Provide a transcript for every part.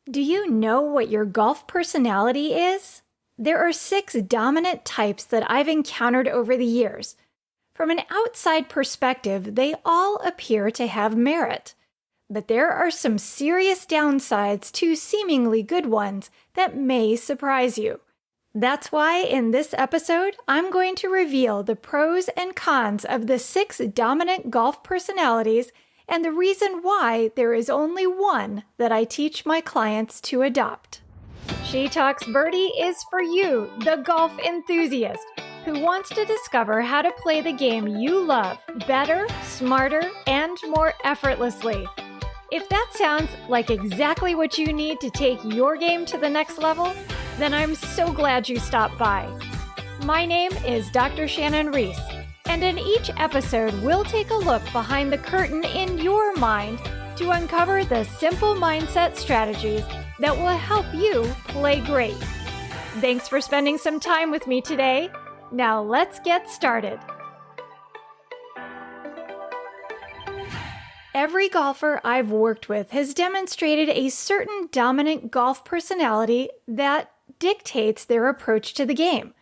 Do you know what your golf personality is? There are 6 dominant types that I've encountered over the years. From an outside perspective, they all appear to have merit. But there are some serious downsides to seemingly good ones that may surprise you. That's why in this episode, I'm going to reveal the pros and cons of the 6 dominant golf personalities and the reason why there is only one that I teach my clients to adopt. She Talks Birdie is for you, the golf enthusiast, who wants to discover how to play the game you love better, smarter, and more effortlessly. If that sounds like exactly what you need to take your game to the next level, then I'm so glad you stopped by. My name is Dr. Shannon Reese, and in each episode, we'll take a look behind the curtain in your mind to uncover the simple mindset strategies that will help you play great. Thanks for spending some time with me today. Now let's get started. Every golfer I've worked with has demonstrated a certain dominant golf personality that dictates their approach to the game.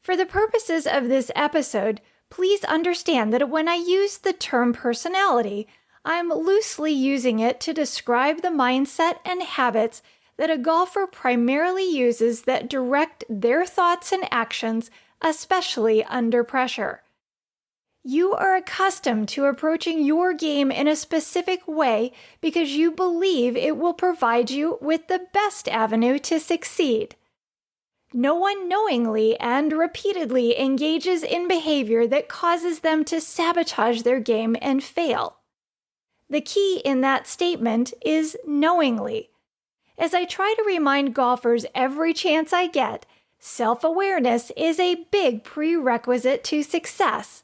For the purposes of this episode, please understand that when I use the term personality, I'm loosely using it to describe the mindset and habits that a golfer primarily uses that direct their thoughts and actions, especially under pressure. You are accustomed to approaching your game in a specific way because you believe it will provide you with the best avenue to succeed. No one knowingly and repeatedly engages in behavior that causes them to sabotage their game and fail. The key in that statement is knowingly. As I try to remind golfers every chance I get, self-awareness is a big prerequisite to success.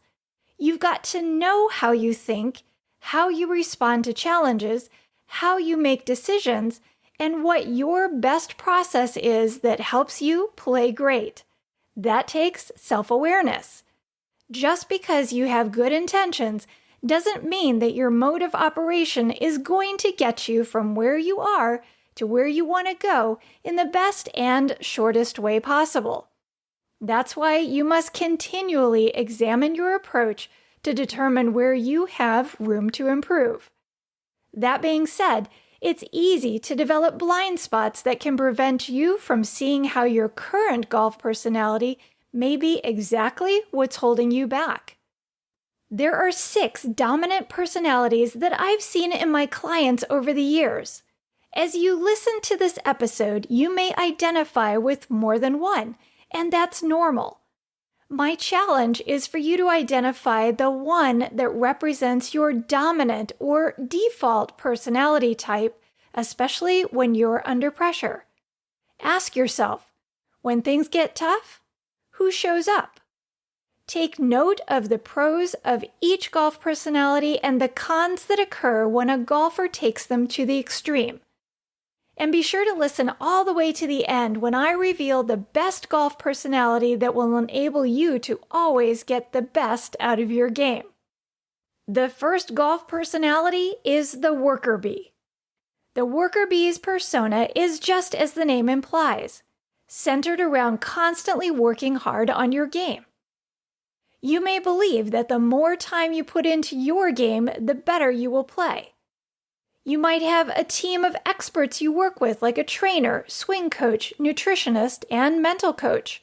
You've got to know how you think, how you respond to challenges, how you make decisions, and what your best process is that helps you play great. That takes self-awareness. Just because you have good intentions doesn't mean that your mode of operation is going to get you from where you are to where you want to go in the best and shortest way possible. That's why you must continually examine your approach to determine where you have room to improve. That being said, it's easy to develop blind spots that can prevent you from seeing how your current golf personality may be exactly what's holding you back. There are 6 dominant personalities that I've seen in my clients over the years. As you listen to this episode, you may identify with more than one, and that's normal. My challenge is for you to identify the one that represents your dominant or default personality type, especially when you're under pressure. Ask yourself, when things get tough, who shows up? Take note of the pros of each golf personality and the cons that occur when a golfer takes them to the extreme. And be sure to listen all the way to the end when I reveal the best golf personality that will enable you to always get the best out of your game. The first golf personality is the worker bee. The worker bee's persona is just as the name implies, centered around constantly working hard on your game. You may believe that the more time you put into your game, the better you will play. You might have a team of experts you work with, like a trainer, swing coach, nutritionist, and mental coach.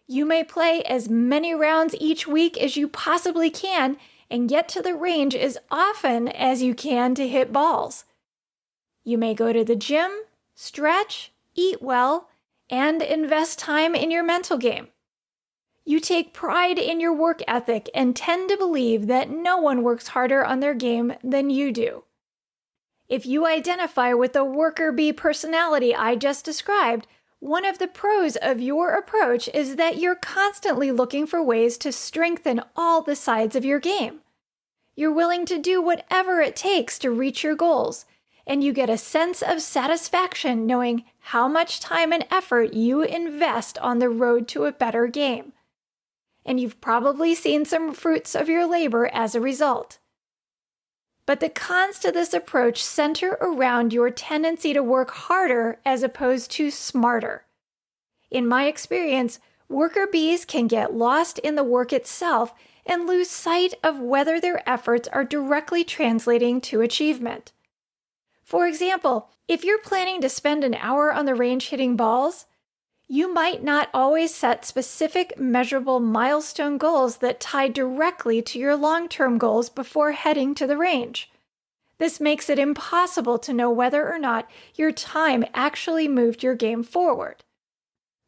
You may play as many rounds each week as you possibly can and get to the range as often as you can to hit balls. You may go to the gym, stretch, eat well, and invest time in your mental game. You take pride in your work ethic and tend to believe that no one works harder on their game than you do. If you identify with the worker bee personality I just described, one of the pros of your approach is that you're constantly looking for ways to strengthen all the sides of your game. You're willing to do whatever it takes to reach your goals, and you get a sense of satisfaction knowing how much time and effort you invest on the road to a better game. And you've probably seen some fruits of your labor as a result. But the cons to this approach center around your tendency to work harder as opposed to smarter. In my experience, worker bees can get lost in the work itself and lose sight of whether their efforts are directly translating to achievement. For example, if you're planning to spend an hour on the range hitting balls, you might not always set specific, measurable milestone goals that tie directly to your long-term goals before heading to the range. This makes it impossible to know whether or not your time actually moved your game forward.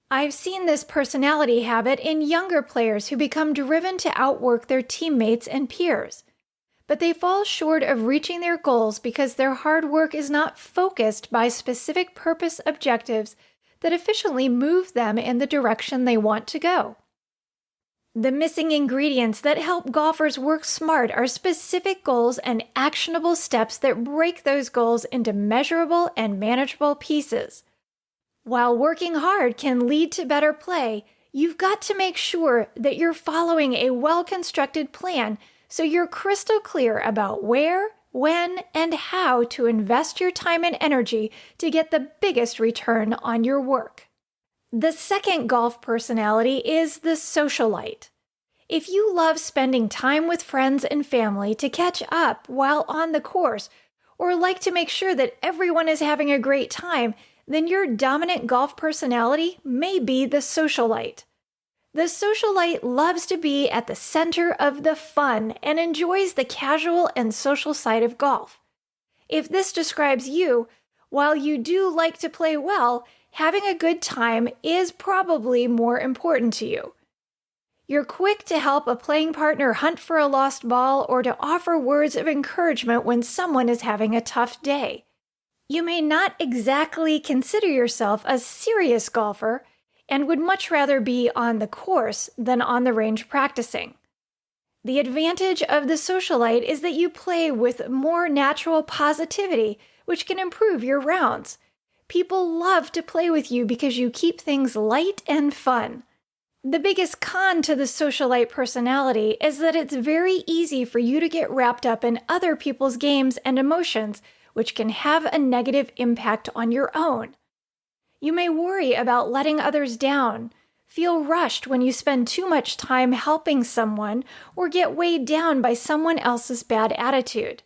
I've seen this personality habit in younger players who become driven to outwork their teammates and peers, but they fall short of reaching their goals because their hard work is not focused by specific purpose objectives that efficiently move them in the direction they want to go. The missing ingredients that help golfers work smart are specific goals and actionable steps that break those goals into measurable and manageable pieces. While working hard can lead to better play, you've got to make sure that you're following a well-constructed plan so you're crystal clear about where, when, and how to invest your time and energy to get the biggest return on your work. The second golf personality is the socialite. If you love spending time with friends and family to catch up while on the course, or like to make sure that everyone is having a great time, then your dominant golf personality may be the socialite. The socialite loves to be at the center of the fun and enjoys the casual and social side of golf. If this describes you, while you do like to play well, having a good time is probably more important to you. You're quick to help a playing partner hunt for a lost ball or to offer words of encouragement when someone is having a tough day. You may not exactly consider yourself a serious golfer and would much rather be on the course than on the range practicing. The advantage of the socialite is that you play with more natural positivity, which can improve your rounds. People love to play with you because you keep things light and fun. The biggest con to the socialite personality is that it's very easy for you to get wrapped up in other people's games and emotions, which can have a negative impact on your own. You may worry about letting others down, feel rushed when you spend too much time helping someone, or get weighed down by someone else's bad attitude.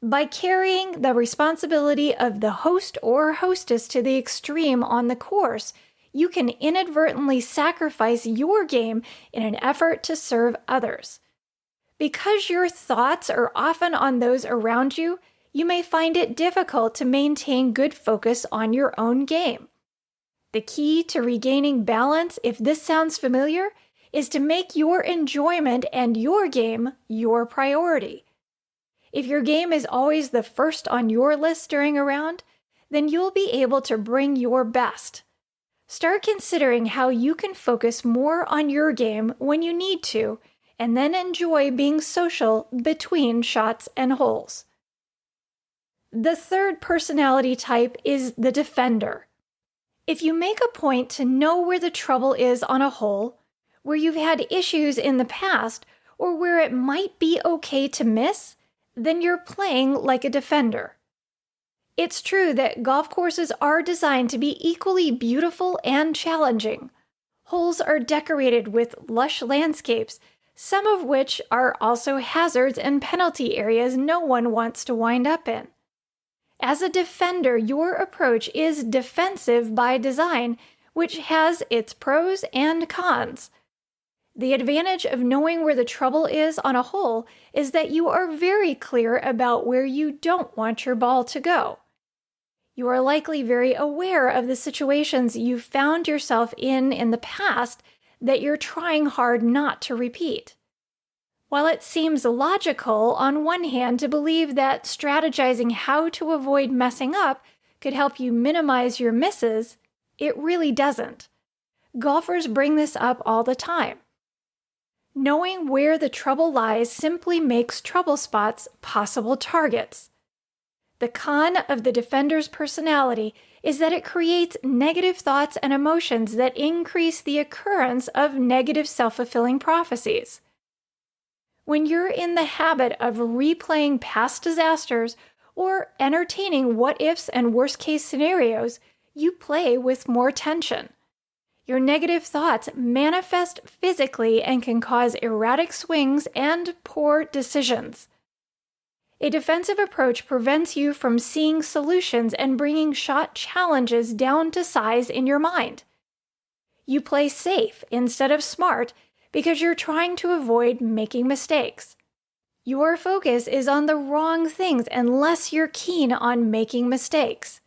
By carrying the responsibility of the host or hostess to the extreme on the course, you can inadvertently sacrifice your game in an effort to serve others. Because your thoughts are often on those around you, you may find it difficult to maintain good focus on your own game. The key to regaining balance, if this sounds familiar, is to make your enjoyment and your game your priority. If your game is always the first on your list during a round, then you'll be able to bring your best. Start considering how you can focus more on your game when you need to, and then enjoy being social between shots and holes. The third personality type is the defender. If you make a point to know where the trouble is on a hole, where you've had issues in the past, or where it might be okay to miss, then you're playing like a defender. It's true that golf courses are designed to be equally beautiful and challenging. Holes are decorated with lush landscapes, some of which are also hazards and penalty areas no one wants to wind up in. As a defender, your approach is defensive by design, which has its pros and cons. The advantage of knowing where the trouble is on a hole is that you are very clear about where you don't want your ball to go. You are likely very aware of the situations you've found yourself in the past that you're trying hard not to repeat. While it seems logical on one hand to believe that strategizing how to avoid messing up could help you minimize your misses, it really doesn't. Golfers bring this up all the time. Knowing where the trouble lies simply makes trouble spots possible targets. The con of the defender's personality is that it creates negative thoughts and emotions that increase the occurrence of negative self-fulfilling prophecies. When you're in the habit of replaying past disasters or entertaining what-ifs and worst-case scenarios, you play with more tension. Your negative thoughts manifest physically and can cause erratic swings and poor decisions. A defensive approach prevents you from seeing solutions and bringing shot challenges down to size in your mind. You play safe instead of smart because you're trying to avoid making mistakes. Your focus is on the wrong things unless you're keen on making mistakes.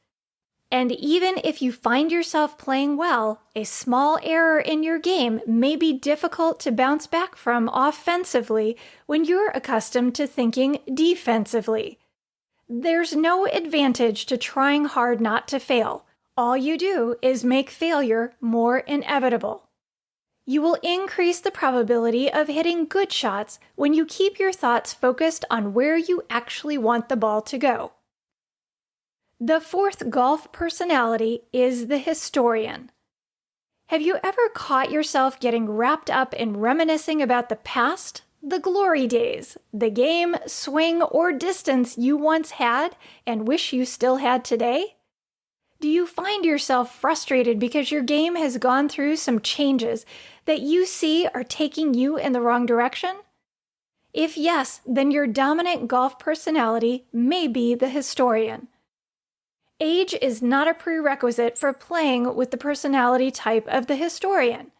And even if you find yourself playing well, a small error in your game may be difficult to bounce back from offensively when you're accustomed to thinking defensively. There's no advantage to trying hard not to fail. All you do is make failure more inevitable. You will increase the probability of hitting good shots when you keep your thoughts focused on where you actually want the ball to go. The fourth golf personality is the historian. Have you ever caught yourself getting wrapped up in reminiscing about the past, the glory days, the game, swing, or distance you once had and wish you still had today? Do you find yourself frustrated because your game has gone through some changes that you see are taking you in the wrong direction? If yes, then your dominant golf personality may be the historian. Age is not a prerequisite for playing with the personality type of the historian.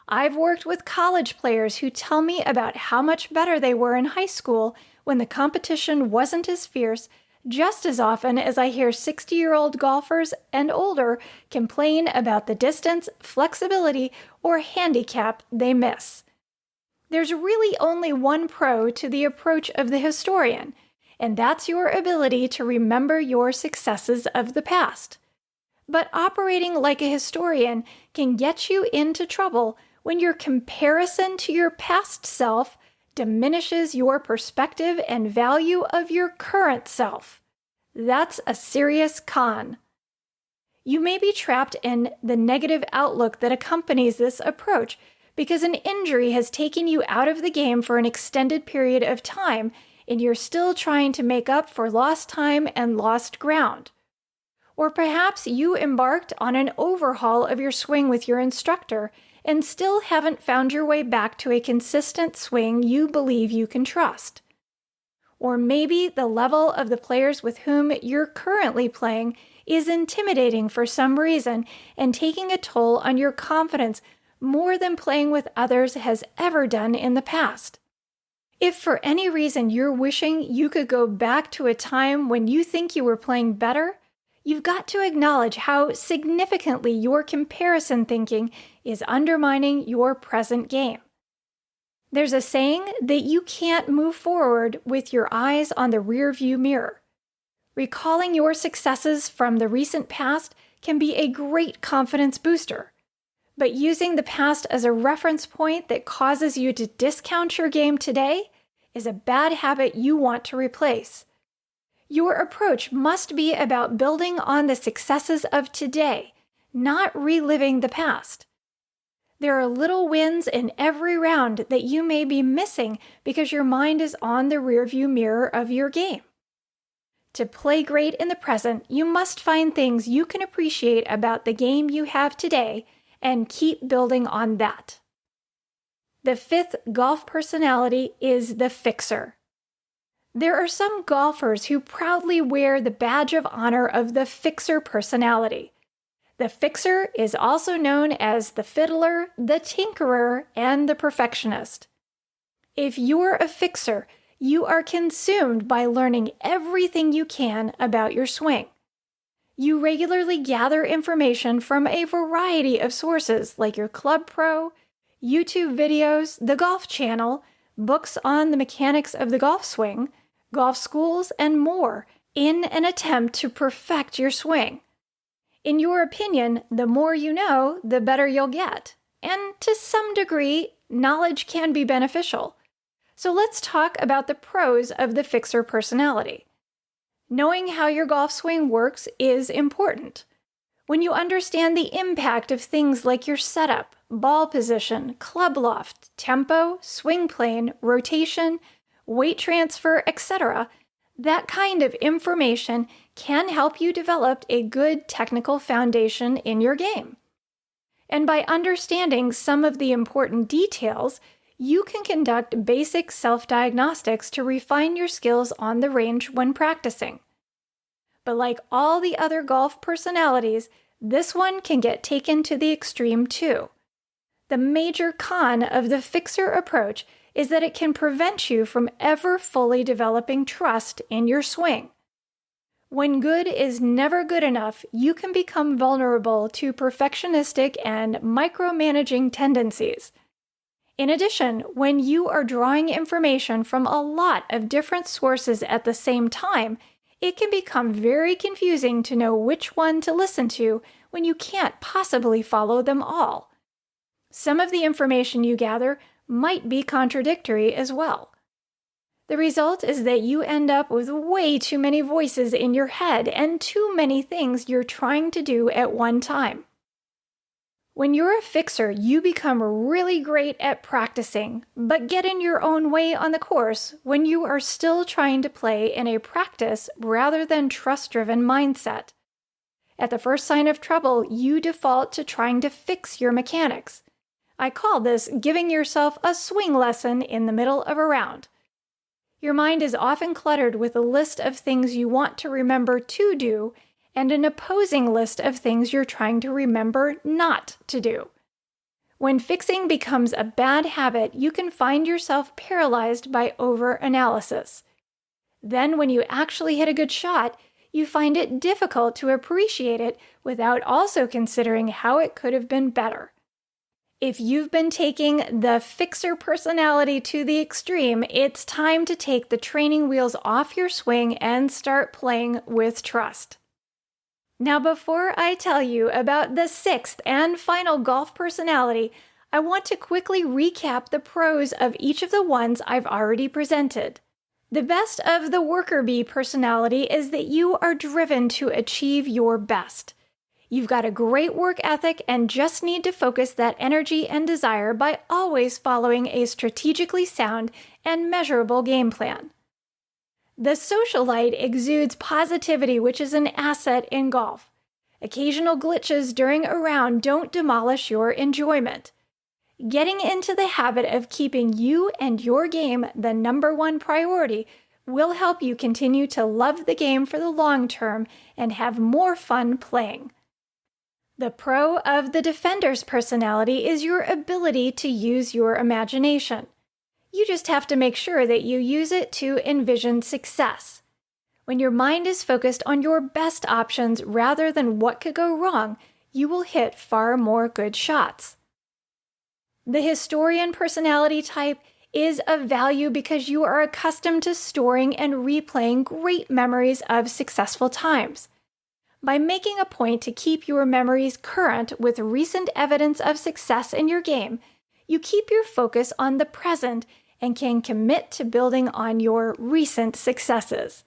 I've worked with college players who tell me about how much better they were in high school when the competition wasn't as fierce, just as often as I hear 60-year-old golfers and older complain about the distance, flexibility, or handicap they miss. There's really only one pro to the approach of the historian, and that's your ability to remember your successes of the past. But operating like a historian can get you into trouble when your comparison to your past self diminishes your perspective and value of your current self. That's a serious con. You may be trapped in the negative outlook that accompanies this approach because an injury has taken you out of the game for an extended period of time and you're still trying to make up for lost time and lost ground. Or perhaps you embarked on an overhaul of your swing with your instructor and still haven't found your way back to a consistent swing you believe you can trust. Or maybe the level of the players with whom you're currently playing is intimidating for some reason and taking a toll on your confidence more than playing with others has ever done in the past. If for any reason you're wishing you could go back to a time when you think you were playing better, you've got to acknowledge how significantly your comparison thinking is undermining your present game. There's a saying that you can't move forward with your eyes on the rearview mirror. Recalling your successes from the recent past can be a great confidence booster, but using the past as a reference point that causes you to discount your game today is a bad habit you want to replace. Your approach must be about building on the successes of today, not reliving the past. There are little wins in every round that you may be missing because your mind is on the rearview mirror of your game. To play great in the present, you must find things you can appreciate about the game you have today and keep building on that. The fifth golf personality is the fixer. There are some golfers who proudly wear the badge of honor of the fixer personality. The fixer is also known as the fiddler, the tinkerer, and the perfectionist. If you're a fixer, you are consumed by learning everything you can about your swing. You regularly gather information from a variety of sources like your Club Pro, YouTube videos, the Golf Channel, books on the mechanics of the golf swing, golf schools, and more in an attempt to perfect your swing. In your opinion, the more you know, the better you'll get. And to some degree, knowledge can be beneficial. So let's talk about the pros of the fixer personality. Knowing how your golf swing works is important. When you understand the impact of things like your setup, ball position, club loft, tempo, swing plane, rotation, weight transfer, etc., that kind of information can help you develop a good technical foundation in your game. And by understanding some of the important details, you can conduct basic self-diagnostics to refine your skills on the range when practicing. But like all the other golf personalities, this one can get taken to the extreme too. The major con of the fixer approach is that it can prevent you from ever fully developing trust in your swing. When good is never good enough, you can become vulnerable to perfectionistic and micromanaging tendencies. In addition, when you are drawing information from a lot of different sources at the same time, it can become very confusing to know which one to listen to when you can't possibly follow them all. Some of the information you gather might be contradictory as well. The result is that you end up with way too many voices in your head and too many things you're trying to do at one time. When you're a fixer, you become really great at practicing, but get in your own way on the course when you are still trying to play in a practice rather than trust-driven mindset. At the first sign of trouble, you default to trying to fix your mechanics. I call this giving yourself a swing lesson in the middle of a round. Your mind is often cluttered with a list of things you want to remember to do and an opposing list of things you're trying to remember not to do. When fixing becomes a bad habit, you can find yourself paralyzed by over-analysis. Then when you actually hit a good shot, you find it difficult to appreciate it without also considering how it could have been better. If you've been taking the fixer personality to the extreme, it's time to take the training wheels off your swing and start playing with trust. Now, before I tell you about the sixth and final golf personality, I want to quickly recap the pros of each of the ones I've already presented. The best of the worker bee personality is that you are driven to achieve your best. You've got a great work ethic and just need to focus that energy and desire by always following a strategically sound and measurable game plan. The socialite exudes positivity, which is an asset in golf. Occasional glitches during a round don't demolish your enjoyment. Getting into the habit of keeping you and your game the number one priority will help you continue to love the game for the long term and have more fun playing. The pro of the defender's personality is your ability to use your imagination. You just have to make sure that you use it to envision success. When your mind is focused on your best options rather than what could go wrong, you will hit far more good shots. The historian personality type is of value because you are accustomed to storing and replaying great memories of successful times. By making a point to keep your memories current with recent evidence of success in your game, you keep your focus on the present and can commit to building on your recent successes.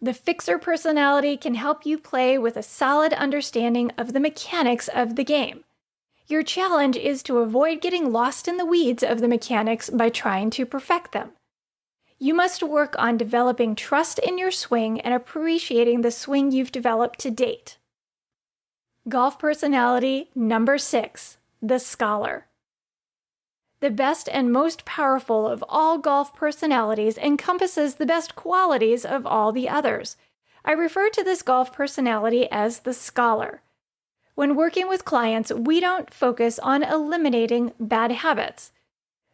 The fixer personality can help you play with a solid understanding of the mechanics of the game. Your challenge is to avoid getting lost in the weeds of the mechanics by trying to perfect them. You must work on developing trust in your swing and appreciating the swing you've developed to date. Golf personality number 6, the scholar. The best and most powerful of all golf personalities encompasses the best qualities of all the others. I refer to this golf personality as the scholar. When working with clients, we don't focus on eliminating bad habits.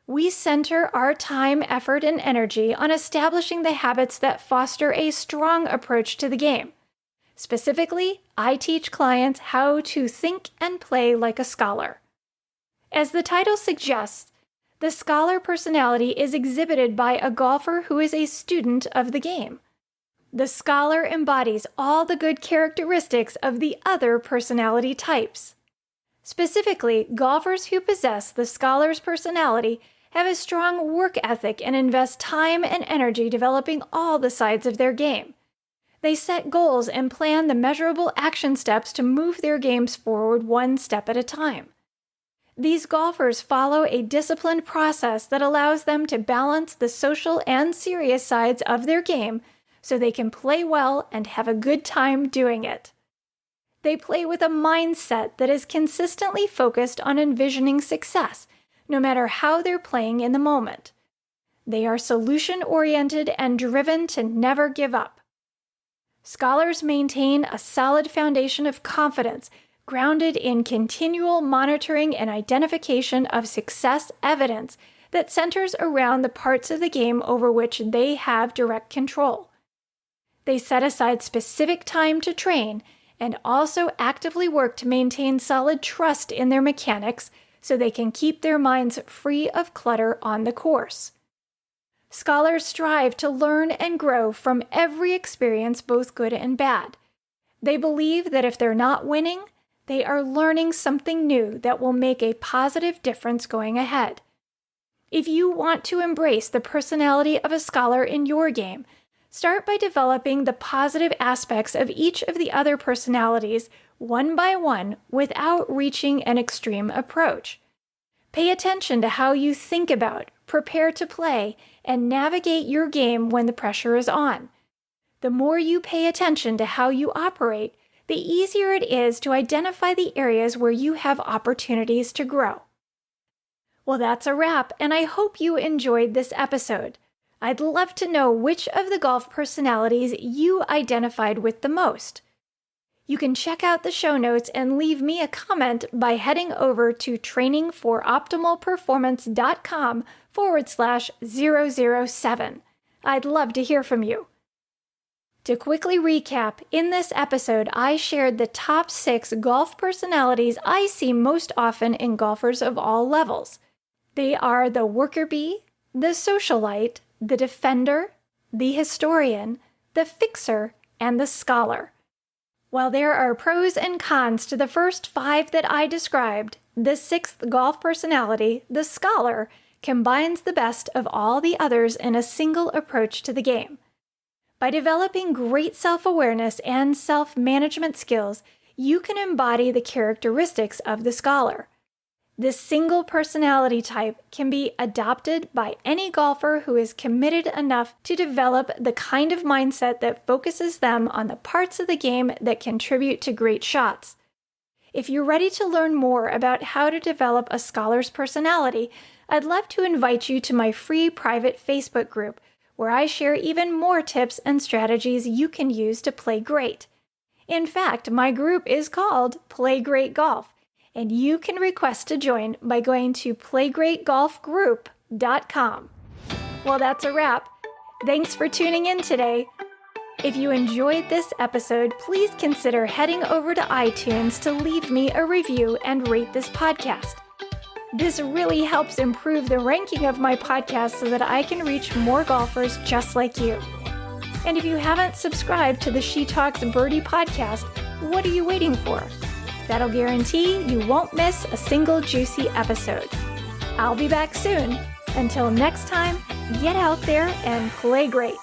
We center our time, effort, and energy on establishing the habits that foster a strong approach to the game. Specifically, I teach clients how to think and play like a scholar. As the title suggests, the scholar personality is exhibited by a golfer who is a student of the game. The scholar embodies all the good characteristics of the other personality types. Specifically, golfers who possess the scholar's personality have a strong work ethic and invest time and energy developing all the sides of their game. They set goals and plan the measurable action steps to move their games forward one step at a time. These golfers follow a disciplined process that allows them to balance the social and serious sides of their game so they can play well and have a good time doing it. They play with a mindset that is consistently focused on envisioning success, no matter how they're playing in the moment. They are solution-oriented and driven to never give up. Scholars maintain a solid foundation of confidence, grounded in continual monitoring and identification of success evidence that centers around the parts of the game over which they have direct control. They set aside specific time to train and also actively work to maintain solid trust in their mechanics so they can keep their minds free of clutter on the course. Scholars strive to learn and grow from every experience, both good and bad. They believe that if they're not winning, they are learning something new that will make a positive difference going ahead. If you want to embrace the personality of a scholar in your game, start by developing the positive aspects of each of the other personalities one by one without reaching an extreme approach. Pay attention to how you think about, prepare to play, and navigate your game when the pressure is on. The more you pay attention to how you operate, the easier it is to identify the areas where you have opportunities to grow. Well, that's a wrap, and I hope you enjoyed this episode. I'd love to know which of the golf personalities you identified with the most. You can check out the show notes and leave me a comment by heading over to trainingforoptimalperformance.com/007. I'd love to hear from you. To quickly recap, in this episode, I shared the top 6 golf personalities I see most often in golfers of all levels. They are the worker bee, the socialite, the defender, the historian, the fixer, and the scholar. While there are pros and cons to the first 5 that I described, the 6th golf personality, the scholar, combines the best of all the others in a single approach to the game. By developing great self-awareness and self-management skills, you can embody the characteristics of the scholar. This single personality type can be adopted by any golfer who is committed enough to develop the kind of mindset that focuses them on the parts of the game that contribute to great shots. If you're ready to learn more about how to develop a scholar's personality, I'd love to invite you to my free private Facebook group, where I share even more tips and strategies you can use to play great. In fact, my group is called Play Great Golf, and you can request to join by going to playgreatgolfgroup.com. Well, that's a wrap. Thanks for tuning in today. If you enjoyed this episode, please consider heading over to iTunes to leave me a review and rate this podcast. This really helps improve the ranking of my podcast so that I can reach more golfers just like you. And if you haven't subscribed to the She Talks Birdie podcast, what are you waiting for? That'll guarantee you won't miss a single juicy episode. I'll be back soon. Until next time, get out there and play great.